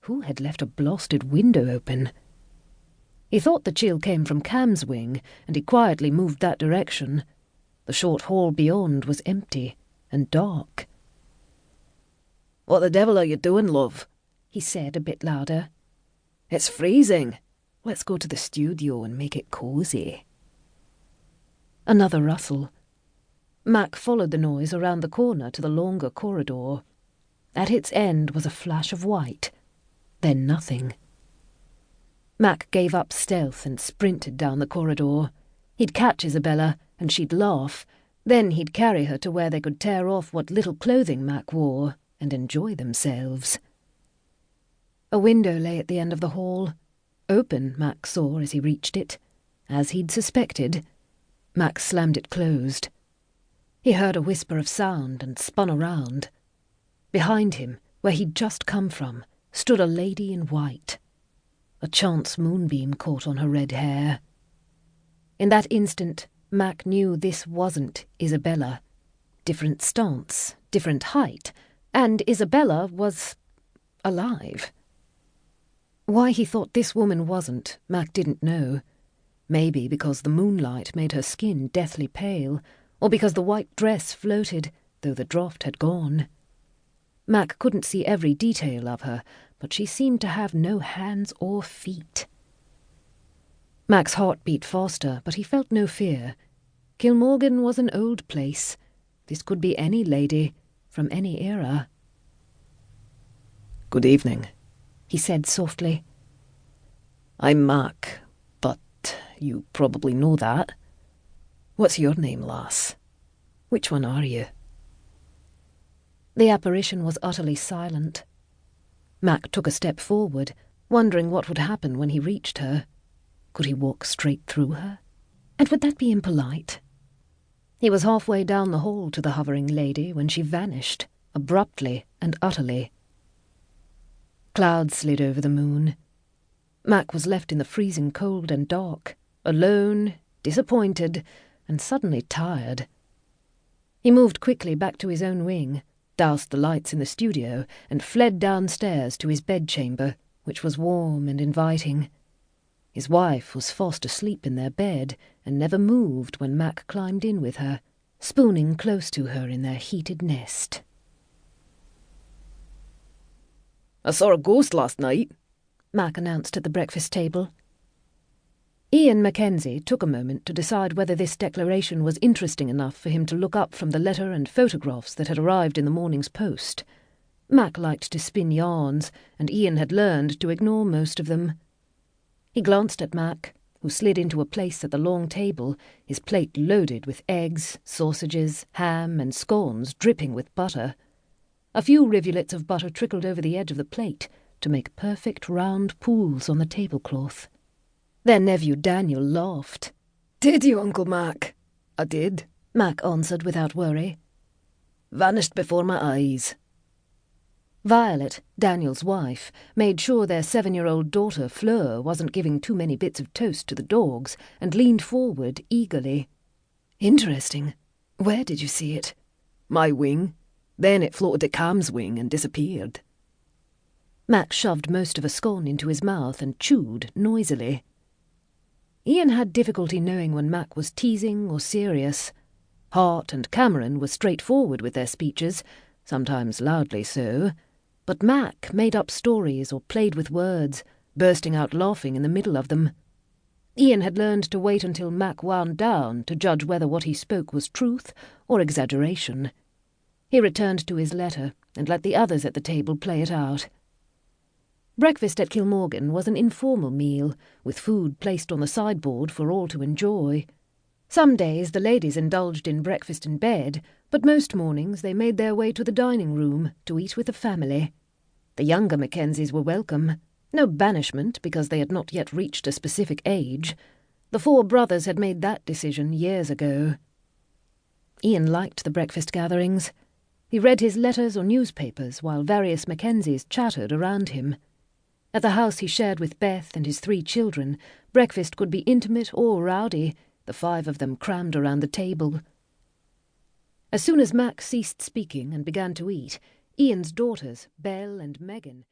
Who had left a blasted window open? He thought the chill came from Cam's wing, and he quietly moved that direction. The short hall beyond was empty and dark. "What the devil are you doing, love?" he said a bit louder. "It's freezing. Let's go to the studio and make it cosy." Another rustle. Mac followed the noise around the corner to the longer corridor. At its end was a flash of white, then nothing. Mac gave up stealth and sprinted down the corridor. He'd catch Isabella, and she'd laugh. Then he'd carry her to where they could tear off what little clothing Mac wore and enjoy themselves. A window lay at the end of the hall. Open, Mac saw as he reached it. As he'd suspected, Mac slammed it closed. He heard a whisper of sound and spun around. Behind him, where he'd just come from, stood a lady in white. A chance moonbeam caught on her red hair. In that instant, Mac knew this wasn't Isabella. Different stance, different height, and Isabella was alive. Why he thought this woman wasn't, Mac didn't know. Maybe because the moonlight made her skin deathly pale, or because the white dress floated, though the draught had gone. Mac couldn't see every detail of her, but she seemed to have no hands or feet. Mac's heart beat faster, but he felt no fear. Kilmorgan was an old place. This could be any lady, from any era. "Good evening," he said softly. "I'm Mac, but you probably know that. What's your name, lass? Which one are you?" The apparition was utterly silent. Mac took a step forward, wondering what would happen when he reached her. Could he walk straight through her? And would that be impolite? He was halfway down the hall to the hovering lady when she vanished, abruptly and utterly. Clouds slid over the moon. Mac was left in the freezing cold and dark, alone, disappointed, and suddenly tired. He moved quickly back to his own wing, doused the lights in the studio, and fled downstairs to his bedchamber, which was warm and inviting. His wife was fast asleep in their bed, and never moved when Mac climbed in with her, spooning close to her in their heated nest. "I saw a ghost last night," Mac announced at the breakfast table. Ian Mackenzie took a moment to decide whether this declaration was interesting enough for him to look up from the letter and photographs that had arrived in the morning's post. Mac liked to spin yarns, and Ian had learned to ignore most of them. He glanced at Mac, who slid into a place at the long table, his plate loaded with eggs, sausages, ham, and scones dripping with butter. A few rivulets of butter trickled over the edge of the plate to make perfect round pools on the tablecloth. Their nephew Daniel laughed. "Did you, Uncle Mac?" "I did," Mac answered without worry. "Vanished before my eyes." Violet, Daniel's wife, made sure their 7-year-old daughter Fleur wasn't giving too many bits of toast to the dogs, and leaned forward eagerly. "Interesting. Where did you see it?" "My wing. Then it floated to Cam's wing and disappeared." Mac shoved most of a scone into his mouth and chewed noisily. Ian had difficulty knowing when Mac was teasing or serious. Hart and Cameron were straightforward with their speeches, sometimes loudly so, but Mac made up stories or played with words, bursting out laughing in the middle of them. Ian had learned to wait until Mac wound down to judge whether what he spoke was truth or exaggeration. He returned to his letter and let the others at the table play it out. Breakfast at Kilmorgan was an informal meal, with food placed on the sideboard for all to enjoy. Some days the ladies indulged in breakfast in bed, but most mornings they made their way to the dining room to eat with the family. The younger Mackenzies were welcome. No banishment, because they had not yet reached a specific age. The 4 brothers had made that decision years ago. Ian liked the breakfast gatherings. He read his letters or newspapers while various Mackenzies chattered around him. At the house he shared with Beth and his 3 children, breakfast could be intimate or rowdy, the 5 of them crammed around the table. As soon as Mac ceased speaking and began to eat, Ian's daughters, Belle and Megan,